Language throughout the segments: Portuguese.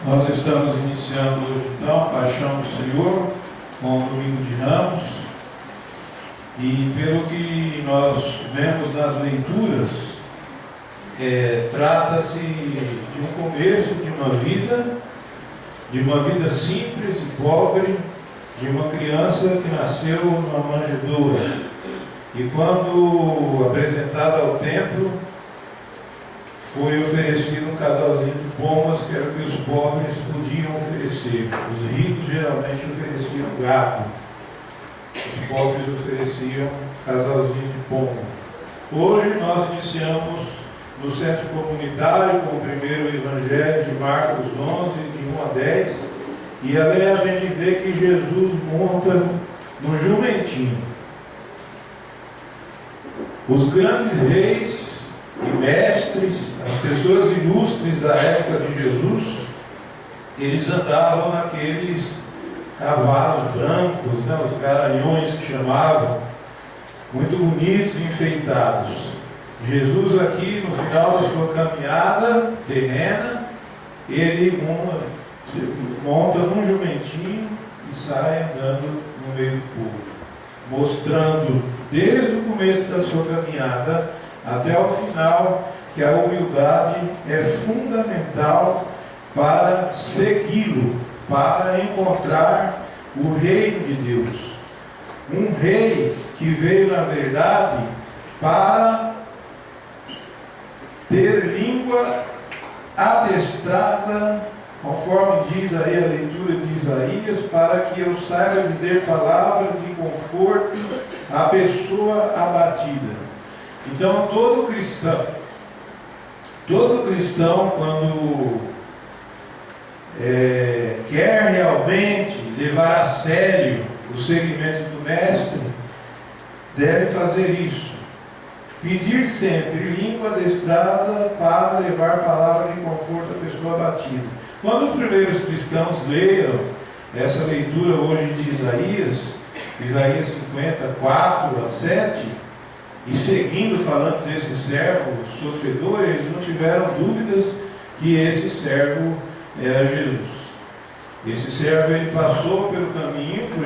Nós estamos iniciando hoje então a Paixão do Senhor com o Domingo de Ramos, e pelo que nós vemos nas leituras, trata-se de um começo de uma vida simples e pobre, de uma criança que nasceu numa manjedoura, e quando apresentada ao templo, foi oferecido um casalzinho de pombas, que era o que os pobres podiam oferecer. Os ricos geralmente ofereciam gado, os pobres ofereciam casalzinho de pomba. Hoje nós iniciamos no centro comunitário com o primeiro evangelho de Marcos 11, de 1 a 10, e ali a gente vê que Jesus monta no jumentinho. Os grandes reis e mestres, as pessoas ilustres da época de Jesus, eles andavam naqueles cavalos brancos, os garanhões que chamavam, muito bonitos e enfeitados. Jesus aqui, no final da sua caminhada terrena, ele monta num jumentinho e sai andando no meio do povo, mostrando desde o começo da sua caminhada até o final que a humildade é fundamental para segui-lo, para encontrar o reino de Deus. Um rei que veio, na verdade, para ter língua adestrada, conforme diz aí a leitura de Isaías, para que eu saiba dizer palavras de conforto à pessoa abatida. Então, todo cristão, quando quer realmente levar a sério o seguimento do Mestre, deve fazer isso. Pedir sempre língua adestrada para levar palavra de conforto à pessoa abatida. Quando os primeiros cristãos leram essa leitura hoje de Isaías 54 a 7, e seguindo falando desse servo sofredor, eles não tiveram dúvidas que esse servo era Jesus. Esse servo, ele passou pelo caminho, por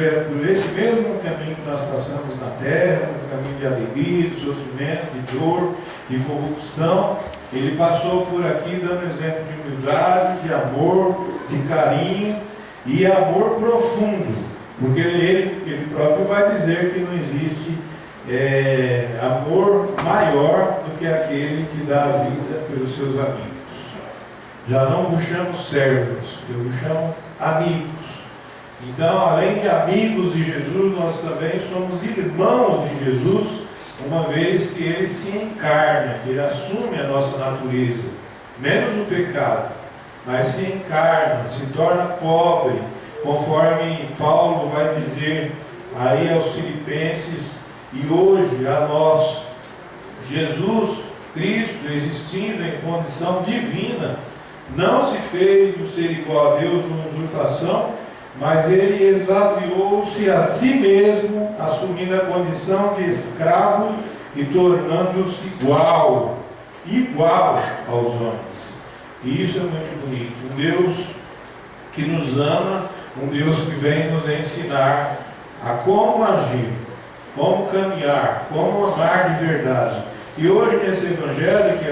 esse mesmo caminho que nós passamos na terra, um caminho de alegria, de sofrimento, de dor, de corrupção. Ele passou por aqui dando exemplo de humildade, de amor, de carinho e amor profundo, porque ele próprio vai dizer que não existe amor maior do que aquele que dá a vida pelos seus amigos. Já não vos chamo servos, eu vos chamo amigos. Então, além de amigos de Jesus, nós também somos irmãos de Jesus, uma vez que ele se encarna, que ele assume a nossa natureza, menos o pecado, mas se encarna, se torna pobre, conforme Paulo vai dizer aí aos Filipenses. E hoje a nós, Jesus Cristo, existindo em condição divina, não se fez do ser igual a Deus numa usurpação, mas ele esvaziou-se a si mesmo, assumindo a condição de escravo e tornando-se igual aos homens. E isso é muito bonito. Um Deus que nos ama, um Deus que vem nos ensinar a como agir, como caminhar, como amar de verdade. E hoje nesse evangelho que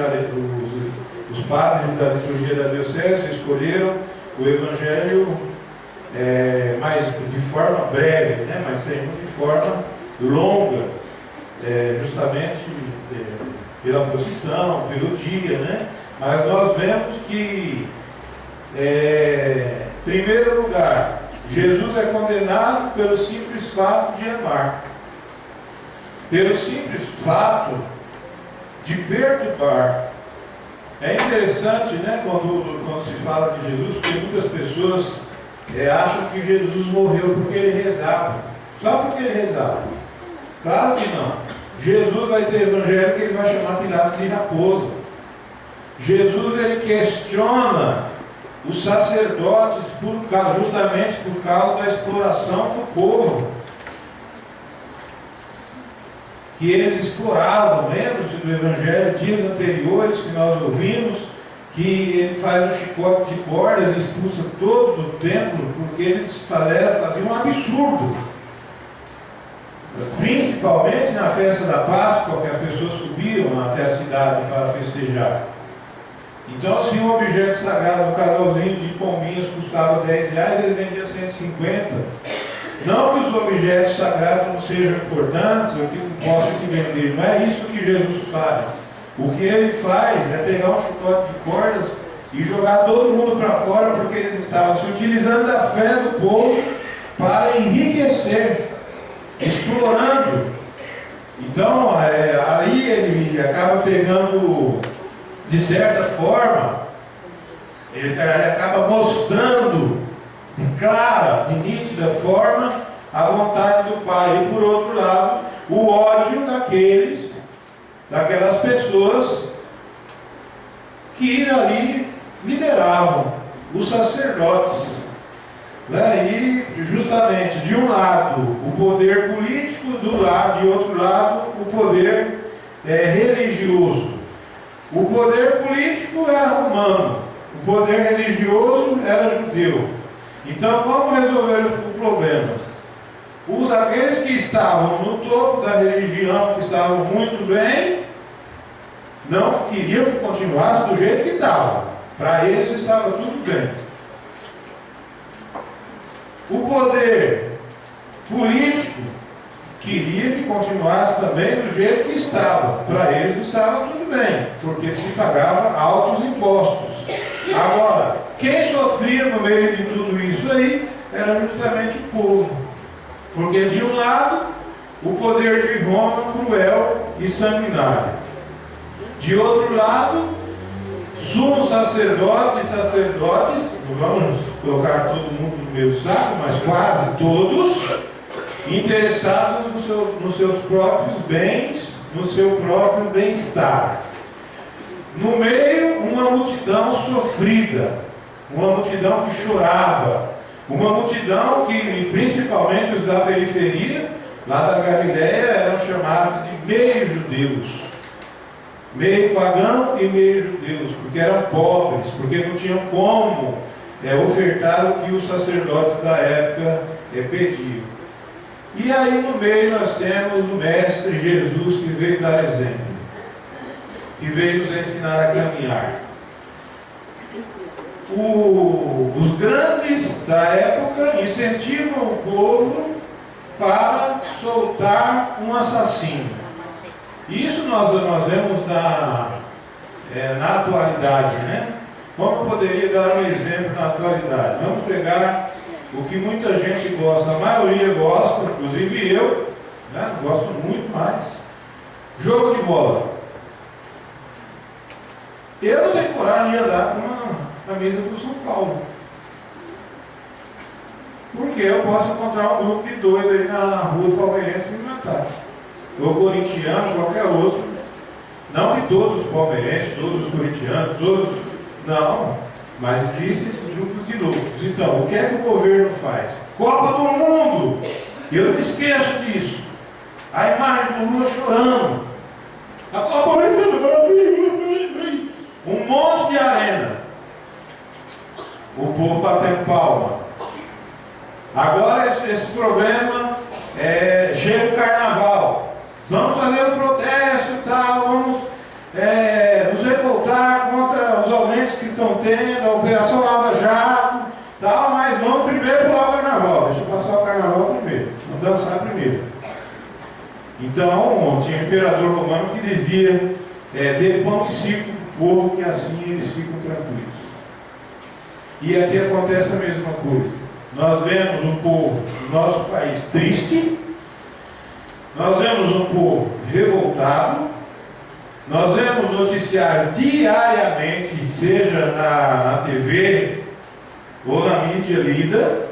os padres da liturgia da diocese escolheram o evangelho mais de forma breve, mas sempre de forma longa, justamente pela posição, pelo dia, Mas nós vemos que, em primeiro lugar, Jesus é condenado pelo simples fato de amar. Pelo simples fato de perturbar. É interessante, quando se fala de Jesus, porque muitas pessoas acham que Jesus morreu porque ele rezava. Só porque ele rezava. Claro que não. Jesus vai ter evangelho que ele vai chamar Pilatos de raposa. Jesus, ele questiona os sacerdotes justamente por causa da exploração do povo. Que eles exploravam, lembram-se do Evangelho, dias anteriores que nós ouvimos, que ele faz um chicote de cordas e expulsa todos do templo, porque eles faziam um absurdo. Principalmente na festa da Páscoa, que as pessoas subiam até a cidade para festejar. Então, se um objeto sagrado, um casalzinho de pombinhas custava R$10, eles vendiam 150. Não que os objetos sagrados não sejam importantes, ou que não possam se vender, não é isso que Jesus faz. O que ele faz é pegar um chicote de cordas e jogar todo mundo para fora, porque eles estavam se utilizando da fé do povo para enriquecer, explorando. Então, aí ele acaba pegando, de certa forma, ele acaba mostrando de clara, de nítida forma, a vontade do Pai. E por outro lado, o ódio daquelas pessoas que ali lideravam, os sacerdotes. E justamente, de um lado, o poder político, de outro lado, o poder religioso. O poder político era romano, o poder religioso era judeu. Então, como resolver o problema? Aqueles que estavam no topo da religião, que estavam muito bem, não queriam que continuasse do jeito que estava. Para eles estava tudo bem. O poder político queria que continuasse também do jeito que estava. Para eles estava tudo bem, porque se pagava altos impostos. Agora, quem sofria no meio de tudo isso aí era justamente o povo. Porque de um lado, o poder de Roma cruel e sanguinário. De outro lado, sumos sacerdotes, não vamos colocar todo mundo no mesmo saco, mas quase todos, interessados nos seus próprios bens, no seu próprio bem-estar. No meio, uma multidão sofrida, uma multidão que chorava, uma multidão que, principalmente os da periferia, lá da Galileia, eram chamados de meio-judeus. Meio pagão e meio judeus, porque eram pobres, porque não tinham como ofertar o que os sacerdotes da época pediam. E aí no meio nós temos o Mestre Jesus, que veio dar exemplo, que veio nos ensinar a caminhar. Os grandes da época incentivam o povo para soltar um assassino. Isso nós vemos na atualidade, né? Como eu poderia dar um exemplo na atualidade? Vamos pegar o que muita gente gosta, a maioria gosta, inclusive eu, né? Gosto muito mais. Jogo de bola. Eu não tenho coragem de andar com uma camisa do São Paulo. Porque eu posso encontrar um grupo de doido aí na rua palmeirense e me matar. Ou corintiano, qualquer outro. Não que todos os palmeirenses, todos os corintianos, todos. Não, mas existem esses grupos de loucos. Então, o que é que o governo faz? Copa do Mundo! Eu não esqueço disso. A imagem do Lula chorando. A Copa vai ser do Brasil. Um monte de arena. O povo batendo palma. Agora esse problema chega o carnaval. Vamos fazer um protesto e tal, vamos nos revoltar contra os aumentos que estão tendo, a Operação Lava Jato, tal, mas vamos primeiro pular o carnaval. Deixa eu passar o carnaval primeiro, vamos dançar primeiro. Então, tinha um imperador romano que dizia, dê pão e circo para o povo, que assim eles ficam tranquilos. E aqui acontece a mesma coisa. Nós vemos um povo no nosso país triste, nós vemos um povo revoltado, nós vemos noticiários diariamente, seja na TV ou na mídia lida,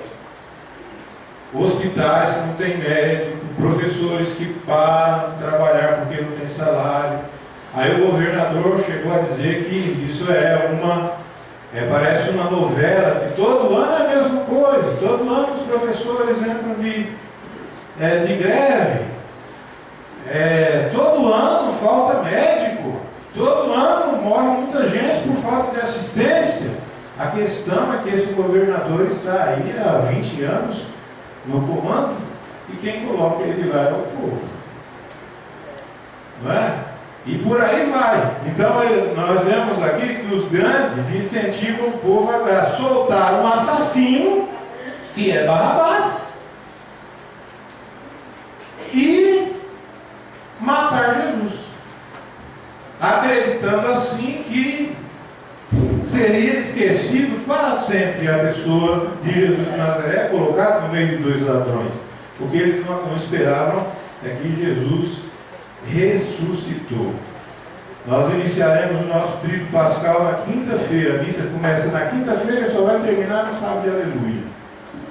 hospitais que não têm médico, professores que param de trabalhar porque não tem salário. Aí o governador chegou a dizer que isso parece uma novela, que todo ano é a mesma coisa, todo ano os professores entram de greve, todo ano falta médico, todo ano morre muita gente por falta de A questão é que esse governador está aí há 20 anos no comando e quem coloca ele lá é o povo. Não é? E por aí vai. Então nós vemos aqui que os grandes incentivam o povo a soltar um assassino, que é Barrabás, e matar Jesus, acreditando assim que seria esquecido para sempre a pessoa de Jesus de Nazaré, colocado no meio de dois ladrões. O que eles não esperavam é que Jesus ressuscitou. Nós iniciaremos o nosso trido pascal na quinta-feira. A missa começa na quinta-feira e só vai terminar no sábado de aleluia.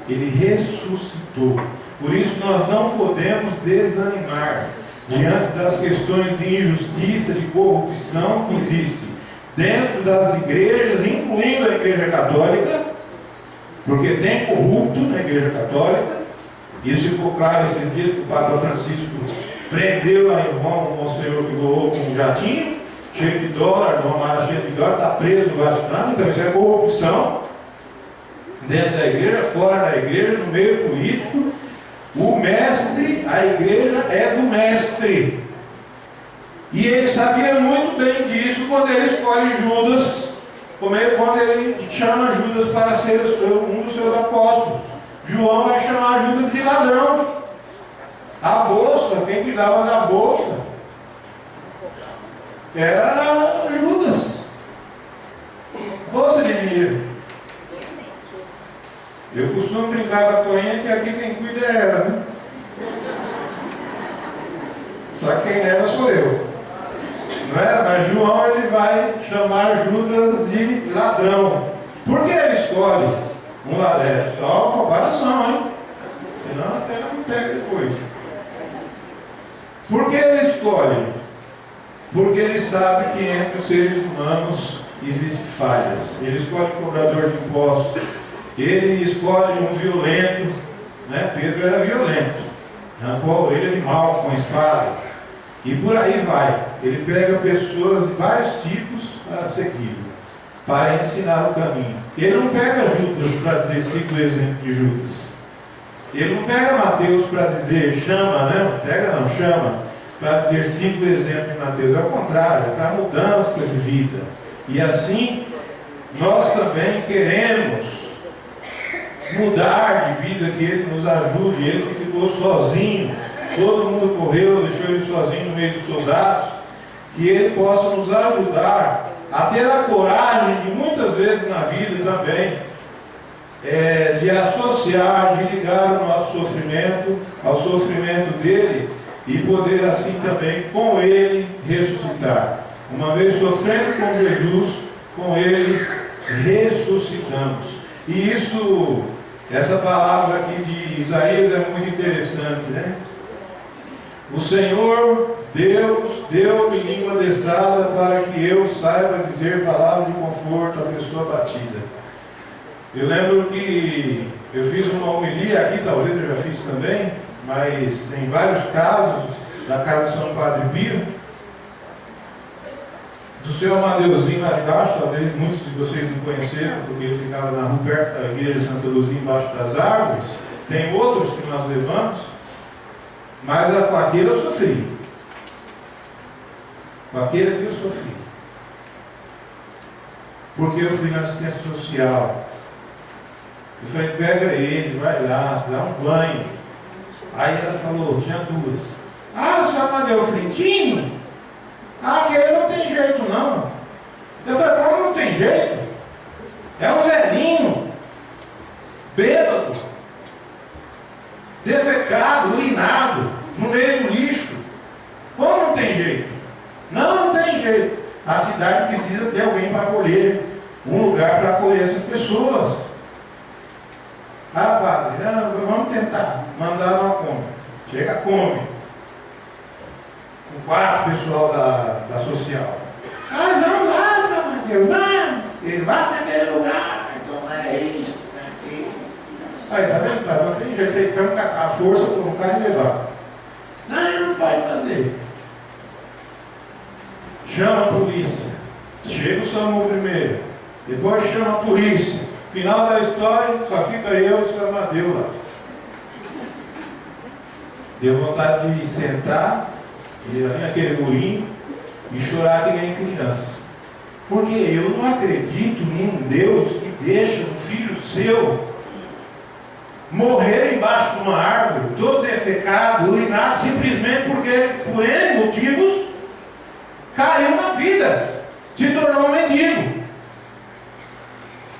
Ele ressuscitou. Por isso nós não podemos desanimar diante das questões de injustiça, de corrupção que existe dentro das igrejas, incluindo a Igreja Católica, porque tem corrupto na Igreja Católica. Isso ficou claro esses dias que o Papa Francisco prendeu lá em Roma um monsenhor que voou com um jatinho, cheio de dólar, uma mala cheia de dólar, está preso no Vaticano. Então isso é corrupção dentro da igreja, fora da igreja, no meio político. O mestre, a igreja é do mestre. E ele sabia muito bem disso quando ele escolhe Judas, quando ele chama Judas para ser um dos seus apóstolos. João vai chamar Judas de ladrão. A bolsa, quem cuidava da bolsa era Judas. Bolsa de dinheiro. Eu costumo brincar com a Toinha que aqui quem cuida é ela, né? Só que quem leva sou eu. Não é? Mas João ele vai chamar Judas de ladrão. Por que ele escolhe um ladrão? Só uma comparação, hein? Senão até não pega depois. Por que ele escolhe? Porque ele sabe que entre os seres humanos existem falhas. Ele escolhe um cobrador de impostos. Ele escolhe um violento. Né? Pedro era violento. Arrancou a orelha de mal com a espada. E por aí vai. Ele pega pessoas de vários tipos para segui-lo, para ensinar o caminho. Ele não pega Judas para dizer siga o exemplo de Judas. Ele não pega Mateus para dizer chama, né? Pega não, chama, para dizer siga o exemplo de Mateus. É o contrário, é para mudança de vida. E assim, nós também queremos mudar de vida, que Ele nos ajude. Ele que ficou sozinho, todo mundo correu, deixou Ele sozinho no meio dos soldados, que Ele possa nos ajudar a ter a coragem de muitas vezes na vida também, de associar, de ligar o nosso sofrimento ao sofrimento dele e poder assim também com ele ressuscitar. Uma vez sofrendo com Jesus, com ele ressuscitamos. E isso, essa palavra aqui de Isaías é muito interessante, né? O Senhor Deus deu-me língua adestrada para que eu saiba dizer palavras de conforto à pessoa batida. Eu lembro que eu fiz uma homilia aqui, talvez eu já fiz também, mas tem vários casos da casa de São Padre Pio, do seu Amadeuzinho lá embaixo. Talvez muitos de vocês não conheceram, porque ele ficava na rua perto da igreja de Santa Luzia, embaixo das árvores. Tem outros que nós levamos, mas com aquele eu sofri. Com aquele que eu sofri. Porque eu fui na assistência social. Eu falei, pega ele, vai lá, dá um banho. Aí ela falou, tinha duas. Ah, o senhor Amadeu Frintinho? Ah, aquele não tem jeito não. Eu falei, como não tem jeito? É um velhinho, bêbado, defecado, urinado, no meio do lixo. Como não tem jeito? Não tem jeito. A cidade precisa ter alguém para acolher, um lugar para acolher essas pessoas. Ah, padre, não, vamos tentar mandar uma Kombi. Chega a Kombi, o quarto pessoal da social. Ah, vamos lá, seu Mateus, vamos. Ele vai naquele lugar, então é isso, é aquilo. Aí, tá vendo? Tá, não tem jeito, você tem que catar a força por um carro e levar. Não, ele não pode fazer. Chama a polícia. Chega o SAMU primeiro. Depois chama a polícia. Final da história, só fica eu e o senhor Amadeu lá. Deu vontade de sentar, ir ali naquele murinho e chorar que nem criança. Porque eu não acredito em um Deus que deixa um filho seu morrer embaixo de uma árvore, todo defecado, urinado, simplesmente porque ele, por N motivos, caiu na vida, se tornou um mendigo.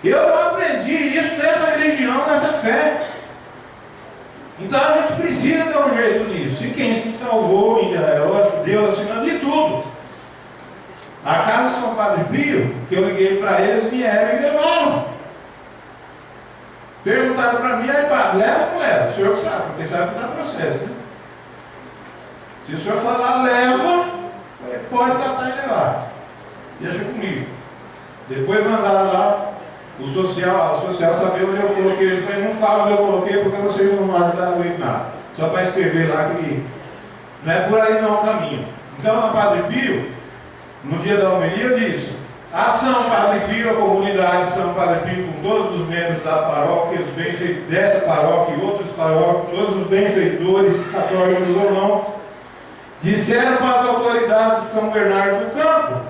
Eu não aprendi isso nessa religião, nessa fé. Então a gente precisa dar um jeito nisso. E quem se salvou, lógico, Deus acima de tudo. A casa de São Padre Pio, que eu liguei para eles, vieram e levaram. Perguntaram para mim, aí padre, leva ou não leva? O senhor que sabe, porque sabe que dá processo, né? Se o senhor falar leva, pode catar e levar. Deixa comigo. Depois mandaram lá a social saber onde eu coloquei. Ele falou, não fala onde eu coloquei porque vocês não vão ajudar o nada. Só para escrever lá que não é por aí não o caminho. Então na Padre Pio, no dia da homilia, disse: a São Padre Pio, a comunidade São Padre Pio, com todos os membros da paróquia, os benfeitores dessa paróquia e outras paróquias, todos os benfeitores, católicos ou não, disseram para as autoridades de São Bernardo do Campo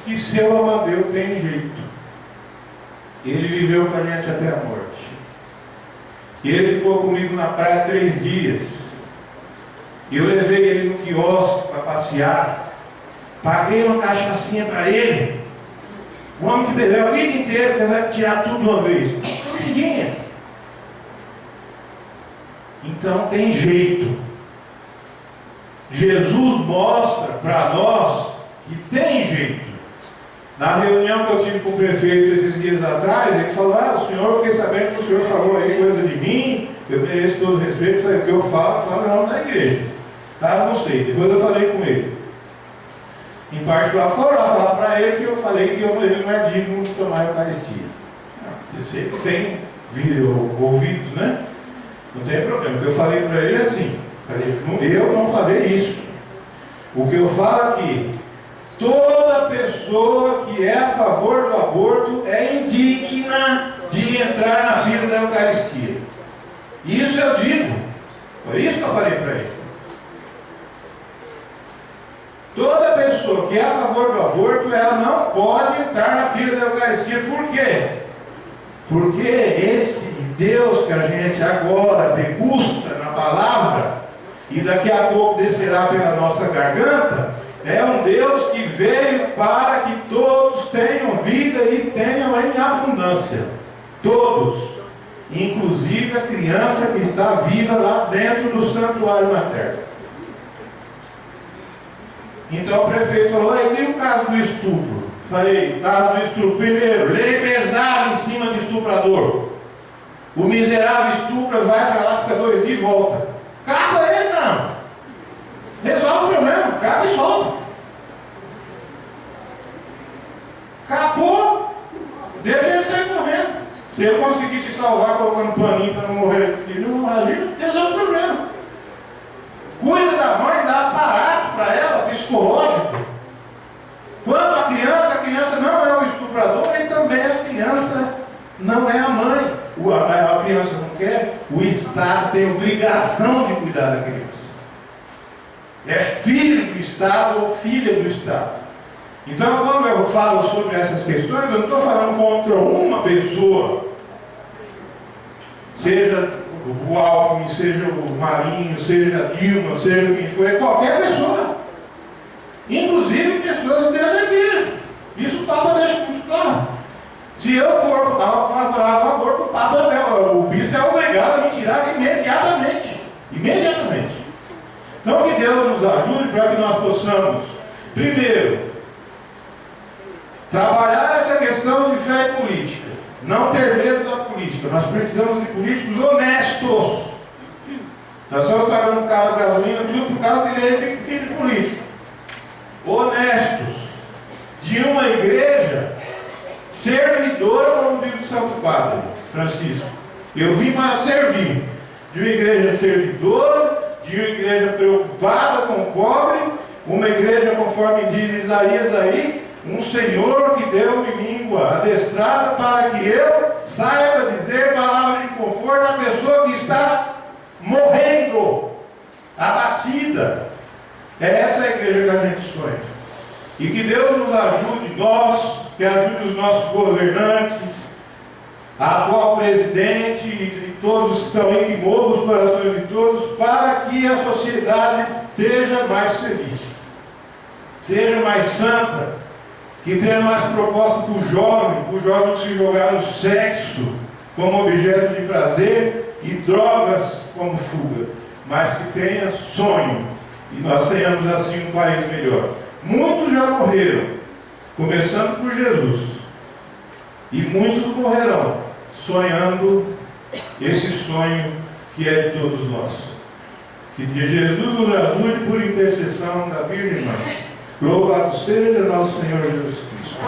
que seu Amadeu tem jeito. Ele viveu com a gente até a morte. Ele ficou comigo na praia 3 dias. Eu levei ele no quiosque para passear. Paguei uma cachaçinha para ele. O homem que bebeu a vida inteira, apesar de tirar tudo de uma vez. Ninguém. Então tem jeito. Jesus mostra para nós que tem jeito. Na reunião que eu tive com o prefeito esses dias atrás, ele falou: o senhor, fiquei sabendo que o senhor falou aí coisa de mim, eu mereço todo o respeito. Eu falei: o que eu falo em nome da igreja. Tá, não sei. Depois eu falei com ele. Em particular, foram lá falar para ele que eu falei que ele não é digno de tomar a Eucaristia. Eu sei que tem ouvidos, né? Não tem problema. O que eu falei para ele é assim: eu não falei isso. O que eu falo aqui, toda pessoa que é a favor do aborto é indigna de entrar na fila da Eucaristia. Isso eu digo. Foi isso que eu falei para ele. Toda pessoa que é a favor do aborto, ela não pode entrar na fila da Eucaristia. Por quê? Porque esse Deus que a gente agora degusta na palavra e daqui a pouco descerá pela nossa garganta, é um Deus que veio para que todos tenham vida e tenham em abundância. Todos. Inclusive a criança que está viva lá dentro do santuário materno. Então o prefeito falou: e o caso do estupro? Falei: caso do estupro, primeiro, lei pesada em cima do estuprador. O miserável estupra, vai para lá, fica 2 dias e volta. Cata ele, não. Resolve o problema, cata e solta. Acabou. Deixa ele sair correndo. Se ele conseguir se salvar colocando paninho para não morrer, ele não imagina, resolve o problema. Cuida da mãe, dá aparato para ela, psicológico. Quanto à criança não é o estuprador e também a criança não é a mãe. A criança não quer, o Estado tem obrigação de cuidar da criança. É filho do Estado ou filha do Estado. Então, quando eu falo sobre essas questões, eu não estou falando contra uma pessoa, seja o Alckmin, seja o Marinho, seja a Dilma, seja quem for, é qualquer pessoa. Inclusive pessoas dentro da igreja. Isso o Papa deixa muito claro. Se eu for favorável ao aborto, o bispo é obrigado a me tirar imediatamente. Imediatamente. Então que Deus nos ajude para que nós possamos, primeiro, trabalhar essa questão de fé e política. Não ter medo da política. Nós precisamos de políticos honestos. Nós estamos pagando caro gasolina, tudo por causa de lei de político. Honestos. De uma igreja servidora, como diz o Santo Padre Francisco. Eu vim para servir. De uma igreja servidora, de uma igreja preocupada com o pobre, uma igreja, conforme diz Isaías aí, um Senhor que deu-me língua estrada para que eu saiba dizer palavra de conforto à pessoa que está morrendo, abatida. É essa a igreja que a gente sonha. E que Deus nos ajude, nós, que ajude os nossos governantes, a atual presidente e todos que estão aí, que movam os corações de todos, para que a sociedade seja mais feliz, seja mais santa, que tenha mais proposta para o jovem se jogar no sexo como objeto de prazer e drogas como fuga, mas que tenha sonho, e nós tenhamos assim um país melhor. Muitos já morreram, começando por Jesus, e muitos morrerão sonhando esse sonho que é de todos nós. Que Jesus nos ajude por intercessão da Virgem Mãe. Louvado seja nosso Senhor Jesus Cristo.